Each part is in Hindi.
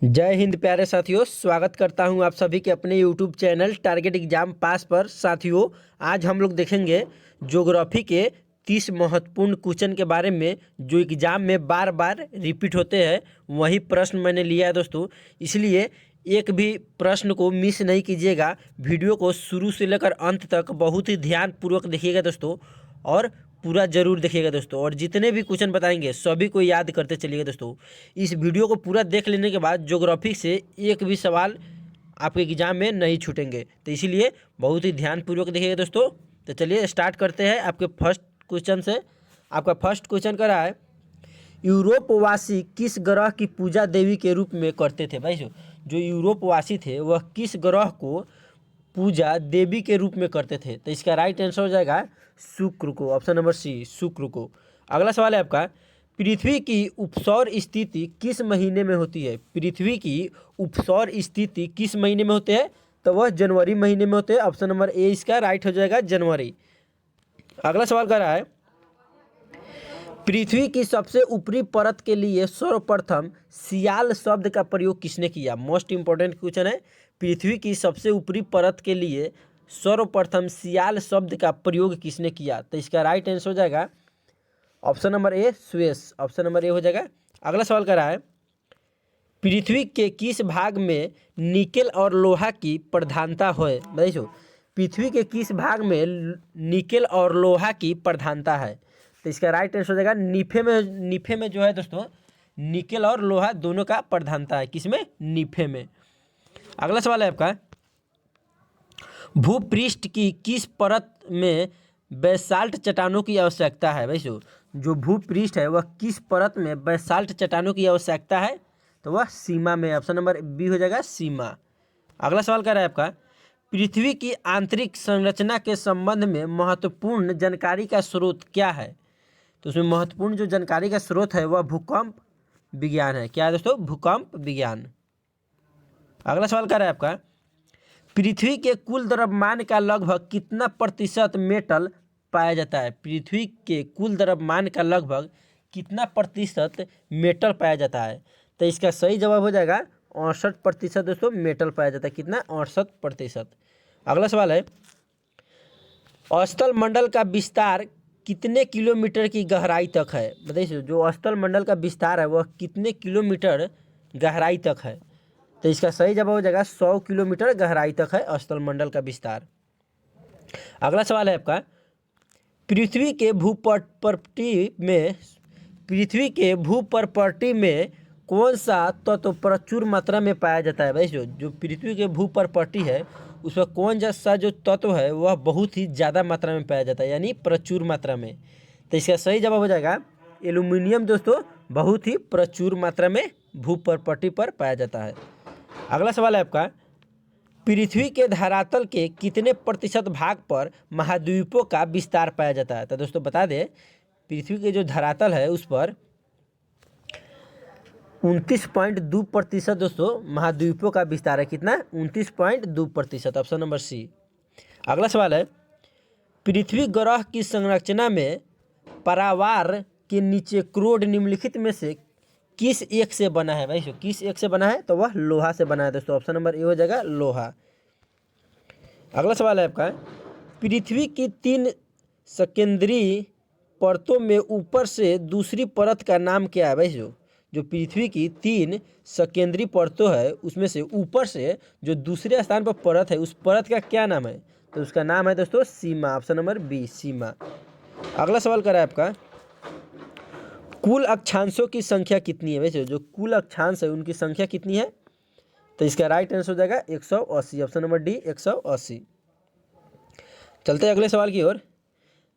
जय हिंद प्यारे साथियों, स्वागत करता हूं आप सभी के अपने यूट्यूब चैनल टारगेट एग्जाम पास पर। साथियों, आज हम लोग देखेंगे ज्योग्राफी के 30 महत्वपूर्ण क्वेश्चन के बारे में जो एग्जाम में बार बार रिपीट होते हैं। वही प्रश्न मैंने लिया है दोस्तों, इसलिए एक भी प्रश्न को मिस नहीं कीजिएगा। वीडियो को शुरू से लेकर अंत तक बहुत ही ध्यानपूर्वक देखिएगा दोस्तों, और पूरा जरूर देखिएगा दोस्तों। और जितने भी क्वेश्चन बताएंगे सभी को याद करते चलिएगा दोस्तों। इस वीडियो को पूरा देख लेने के बाद ज्योग्राफी से एक भी सवाल आपके एग्जाम में नहीं छूटेंगे, तो इसीलिए बहुत ही ध्यानपूर्वक देखिएगा दोस्तों। तो चलिए स्टार्ट करते हैं आपके फर्स्ट क्वेश्चन से। आपका फर्स्ट क्वेश्चन कर रहा है, यूरोपवासी किस ग्रह की पूजा देवी के रूप में करते थे। भाई जो यूरोपवासी थे वह किस ग्रह को पूजा देवी के रूप में करते थे। तो इसका राइट आंसर हो जाएगा शुक्र को, ऑप्शन नंबर सी, शुक्र को। अगला सवाल है आपका, पृथ्वी की उपसौर स्थिति किस महीने में होती है। पृथ्वी की उपसौर स्थिति किस महीने में होते हैं, तो वह जनवरी महीने में होते हैं। ऑप्शन नंबर ए इसका राइट हो जाएगा, जनवरी। अगला सवाल कर रहा है, पृथ्वी की सबसे ऊपरी परत के लिए सर्वप्रथम सियाल शब्द का प्रयोग किसने किया। मोस्ट इंपॉर्टेंट क्वेश्चन है। पृथ्वी की सबसे ऊपरी परत के लिए सर्वप्रथम सियाल शब्द का प्रयोग किसने किया। तो इसका राइट आंसर हो जाएगा option number A, Suez. Option number A हो जाएगा। अगला सवाल कर रहा है, पृथ्वी के किस भाग में निकेल और लोहा की प्रधानता है। बताइए, पृथ्वी के किस भाग में निकेल और लोहा की प्रधानता है। तो इसका राइट आंसर हो जाएगा नीफे में। नीफे में जो है दोस्तों, निकेल और लोहा दोनों का प्रधानता है। किसमें? नीफे में। अगला सवाल है आपका, भूपृष्ठ की किस परत में बेसाल्ट चट्टानों की आवश्यकता है। भाई जो भूपृष्ठ है वह किस परत में बेसाल्ट चट्टानों की आवश्यकता है, तो वह सीमा में। ऑप्शन नंबर बी हो जाएगा, सीमा। अगला सवाल कर रहा है आपका, पृथ्वी की आंतरिक संरचना के संबंध में महत्वपूर्ण जानकारी का स्रोत क्या है। तो उसमें महत्वपूर्ण जो जानकारी का स्रोत है वह भूकंप विज्ञान है। क्या है दोस्तों? भूकंप विज्ञान। अगला सवाल कर रहा है आपका, पृथ्वी के कुल द्रव्यमान का लगभग कितना प्रतिशत मेटल पाया जाता है। पृथ्वी के कुल द्रव्यमान का लगभग कितना प्रतिशत मेटल पाया जाता है। तो इसका सही जवाब हो जाएगा 68% दोस्तों, मेटल पाया जाता है। कितना? 68%। अगला सवाल है, स्थल मंडल का विस्तार कितने किलोमीटर की गहराई तक है। बताइए, जो स्थल मंडल का विस्तार है वह कितने किलोमीटर गहराई तक है। तो इसका सही जवाब हो जाएगा 100 किलोमीटर गहराई तक है स्थल मंडल का विस्तार। अगला सवाल है आपका, पृथ्वी के भूप्रपटी में कौन सा तत्व प्रचुर मात्रा में पाया जाता है। भाई जो पृथ्वी के भूप्रपटी है उसमें कौन सा जो तत्व है वह बहुत ही ज़्यादा मात्रा में पाया जाता है, यानी प्रचुर मात्रा में। तो इसका सही जवाब हो जाएगा एल्यूमिनियम दोस्तों, बहुत ही प्रचुर मात्रा में भूप्रपटी पर पाया जाता है। अगला सवाल है आपका, पृथ्वी के धरातल के कितने प्रतिशत भाग पर महाद्वीपों का विस्तार पाया जाता है। तो दोस्तों बता दें, पृथ्वी के जो धरातल है उस पर 29.2% दोस्तों महाद्वीपों का विस्तार है। कितना? 29.2%। Option number C. अगला सवाल है, पृथ्वी ग्रह की संरचना में परावार के नीचे क्रोड निम्नलिखित में से किस एक से बना है। भाई किस एक से बना है, तो वह लोहा से बना है दोस्तों। ऑप्शन नंबर ए हो जाएगा, लोहा। अगला सवाल है आपका, पृथ्वी की 3 सेकेंडरी परतों में ऊपर से दूसरी परत का नाम क्या है। भाई जो पृथ्वी की 3 सेकेंडरी परतों है उसमें से ऊपर से जो दूसरे स्थान पर परत है उस परत का क्या नाम है। तो उसका नाम है दोस्तों सीमा। ऑप्शन नंबर बी, सीमा। अगला सवाल कर रहा है आपका, कुल अक्षांशों की संख्या कितनी है। वैसे जो कुल अक्षांश है उनकी संख्या कितनी है। तो इसका राइट आंसर हो जाएगा 180। Option number D, 180। चलते हैं अगले सवाल की ओर।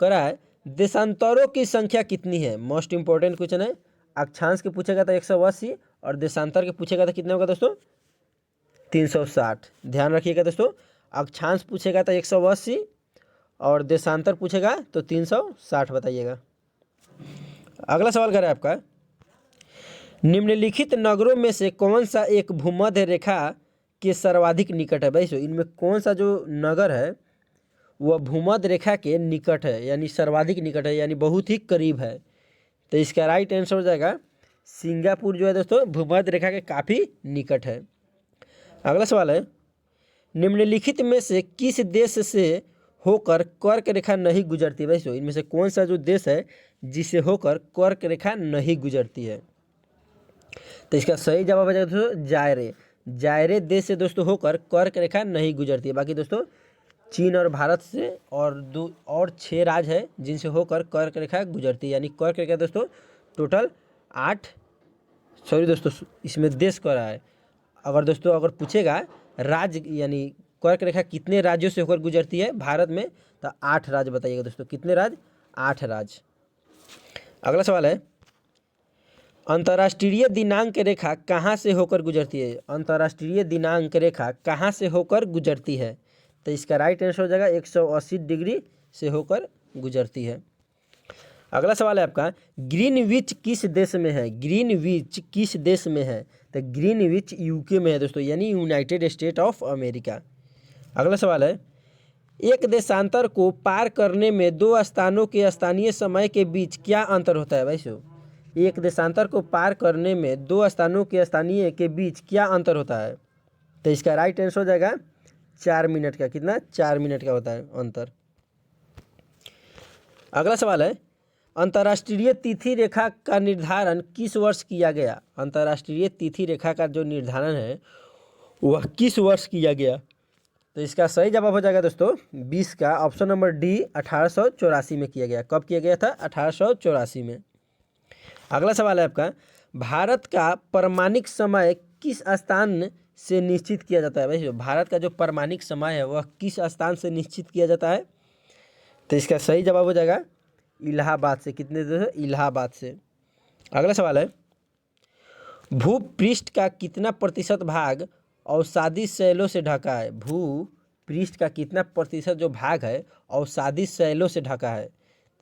करा है, देशांतरों की संख्या कितनी है। मोस्ट इंपॉर्टेंट क्वेश्चन है। अक्षांश के पूछेगा तो 180 और देशांतर के पूछेगा तो कितना होगा दोस्तों, 360। ध्यान रखिएगा दोस्तों, अक्षांश पूछेगा तो 180 और देशांतर पूछेगा तो 360 बताइएगा। अगला सवाल कर रहा है आपका, निम्नलिखित नगरों में से कौन सा एक भूमध्य रेखा के सर्वाधिक निकट है। भाई इनमें कौन सा जो नगर है वह भूमध्य रेखा के निकट है, यानी सर्वाधिक निकट है, यानी बहुत ही करीब है। तो इसका राइट आंसर हो जाएगा सिंगापुर जो है दोस्तों भूमध्य रेखा के काफ़ी निकट है। अगला सवाल है, निम्नलिखित में से किस देश से होकर कर्क रेखा नहीं गुजरती? भाई इनमें से कौन सा जो देश है जिसे होकर कर्क रेखा नहीं गुजरती है? तो इसका सही जवाब है दोस्तों जायरे। जायरे देश से दोस्तों होकर कर्क रेखा नहीं गुजरती है। बाकी दोस्तों चीन और भारत से और 6 राज्य है जिनसे होकर कर्क रेखा गुजरती है, यानी कर्क रेखा दोस्तों टोटल 8 दोस्तों इसमें देश का रहा है। अगर दोस्तों अगर पूछेगा राज्य यानी कर्क रेखा कितने राज्यों से होकर गुजरती है भारत में, तो 8 राज्य बताइएगा दोस्तों। कितने राज्य? 8 राज्य। अगला सवाल है, अंतर्राष्ट्रीय दिनांक रेखा कहाँ से होकर गुजरती है? अंतर्राष्ट्रीय दिनांक रेखा कहाँ से होकर गुजरती है? तो इसका राइट आंसर हो जाएगा 180 डिग्री से होकर गुजरती है। अगला सवाल है आपका, ग्रीनविच किस देश में है? ग्रीनविच किस देश में है? तो ग्रीनविच यूके में है दोस्तों, यानी यूनाइटेड स्टेट ऑफ अमेरिका। अगला सवाल है, एक देशांतर को पार करने में 2 स्थानों के स्थानीय समय के बीच क्या अंतर होता है? भाई एक देशांतर को पार करने में 2 स्थानों के स्थानीय के बीच क्या अंतर होता है? तो इसका राइट आंसर हो जाएगा 4 मिनट का। कितना? 4 मिनट का होता है अंतर। अगला सवाल है, अंतर्राष्ट्रीय तिथि रेखा का निर्धारण किस वर्ष किया गया? अंतर्राष्ट्रीय तिथि रेखा का जो निर्धारण है वह किस वर्ष किया गया? तो इसका सही जवाब हो जाएगा दोस्तों 20 का ऑप्शन नंबर डी 1884 में किया गया। कब किया गया था? 1884 में। अगला सवाल है आपका, भारत का परमाणिक समय किस स्थान से निश्चित किया जाता है? भाई भारत का जो परमाणिक समय है वह किस स्थान से निश्चित किया जाता है? तो इसका सही जवाब हो जाएगा इलाहाबाद से। कितने दोस्तों? इलाहाबाद से। अगला सवाल है, भूपृष्ठ का कितना प्रतिशत भाग अवसादी शैलों से ढका है? भूपृष्ठ का कितना प्रतिशत जो भाग है अवसादी शैलों से ढका है?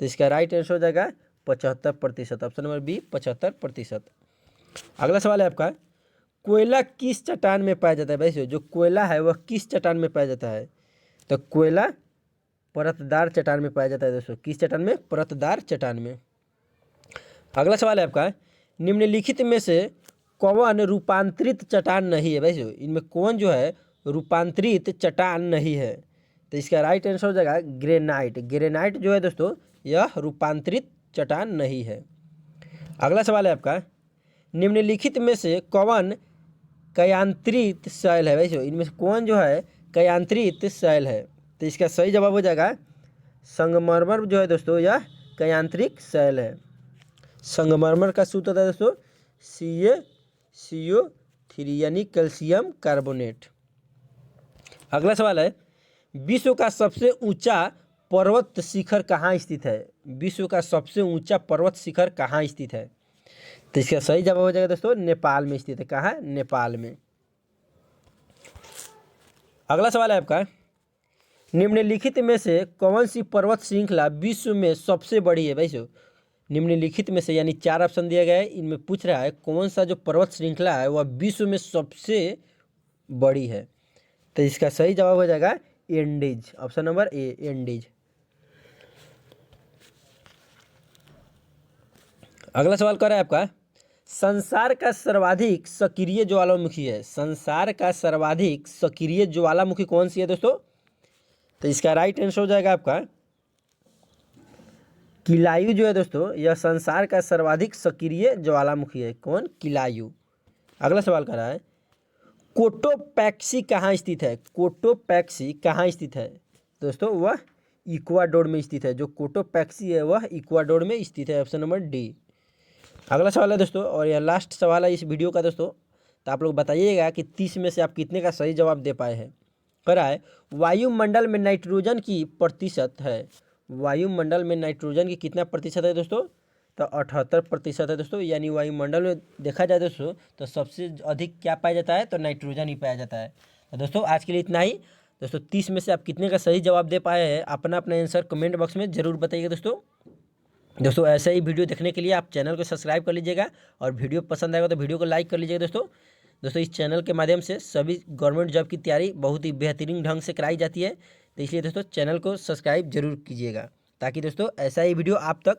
तो इसका राइट आंसर हो जाएगा 75%। Option number B 75%। अगला सवाल है आपका, कोयला किस चट्टान में पाया जाता है? भाई जो कोयला है वह किस चट्टान में पाया जाता है? तो कोयला परतदार चट्टान में पाया जाता है दोस्तों। किस चट्टान में? परतदार चट्टान में। अगला सवाल है आपका, निम्नलिखित में से कौन रूपांतरित चट्टान नहीं है? भाई इनमें कौन जो है रूपांतरित चट्टान नहीं है? तो इसका राइट आंसर हो जाएगा ग्रेनाइट। ग्रेनाइट जो है दोस्तों यह रूपांतरित चट्टान नहीं है। अगला सवाल है आपका, निम्नलिखित में से कौन कयांत्रित शैल है? भाई इनमें से कौन जो है कयांत्रित शैल है? तो इसका सही जवाब हो जाएगा संगमरमर जो है दोस्तों यह कयांत्रिक शैल है। संगमरमर का सूत्र होता है दोस्तों CaCO3 यानी कैल्शियम कार्बोनेट। अगला सवाल है, विश्व का सबसे ऊंचा पर्वत शिखर कहाँ स्थित है? विश्व का सबसे ऊंचा पर्वत शिखर कहाँ स्थित है? तो इसका सही जवाब हो जाएगा दोस्तों नेपाल में स्थित है। कहाँ? नेपाल में। अगला सवाल है आपका, निम्नलिखित में से कौन सी पर्वत श्रृंखला विश्व में सबसे बड़ी है? भाई निम्नलिखित में से यानी 4 ऑप्शन दिया गया है, इनमें पूछ रहा है कौन सा जो पर्वत श्रृंखला है वह विश्व में सबसे बड़ी है? तो इसका सही जवाब हो जाएगा Andes. Option number A Andes. अगला सवाल कर रहा है आपका, संसार का सर्वाधिक सक्रिय ज्वालामुखी है? संसार का सर्वाधिक सक्रिय ज्वालामुखी कौन सी है दोस्तों? तो इसका राइट आंसर हो जाएगा आपका किलायू जो है दोस्तों यह संसार का सर्वाधिक सक्रिय ज्वालामुखी है। कौन? किलायू। अगला सवाल कर रहा है, कोटोपैक्सी कहाँ स्थित है? कोटोपैक्सी कहाँ स्थित है दोस्तों? वह इक्वाडोर में स्थित है। जो कोटोपैक्सी है वह इक्वाडोर में स्थित है। Option number D. अगला सवाल है दोस्तों और यह लास्ट सवाल है इस वीडियो का दोस्तों, तो आप लोग बताइएगा कि 30 में से आप कितने का सही जवाब दे पाए हैं। कह रहा है, वायुमंडल में नाइट्रोजन की प्रतिशत है? वायुमंडल में नाइट्रोजन की कितना प्रतिशत है दोस्तों? तो 78% है दोस्तों। यानी वायुमंडल में देखा जाए दोस्तों तो सबसे अधिक क्या पाया जाता है? तो नाइट्रोजन ही पाया जाता है। तो दोस्तों आज के लिए इतना ही दोस्तों। 30 में से आप कितने का सही जवाब दे पाए हैं अपना अपना आंसर कमेंट बॉक्स में ज़रूर बताइएगा दोस्तों। ऐसे ही वीडियो देखने के लिए आप चैनल को सब्सक्राइब कर लीजिएगा और वीडियो पसंद आएगा तो वीडियो को लाइक कर लीजिएगा दोस्तों। इस चैनल के माध्यम से सभी गवर्नमेंट जॉब की तैयारी बहुत ही बेहतरीन ढंग से कराई जाती है, तो इसलिए दोस्तों चैनल को सब्सक्राइब जरूर कीजिएगा ताकि दोस्तों ऐसा ही वीडियो आप तक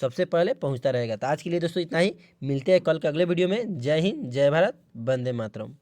सबसे पहले पहुंचता रहेगा। तो आज के लिए दोस्तों इतना ही, मिलते हैं कल के अगले वीडियो में। जय हिंद, जय भारत, वंदे मातरम।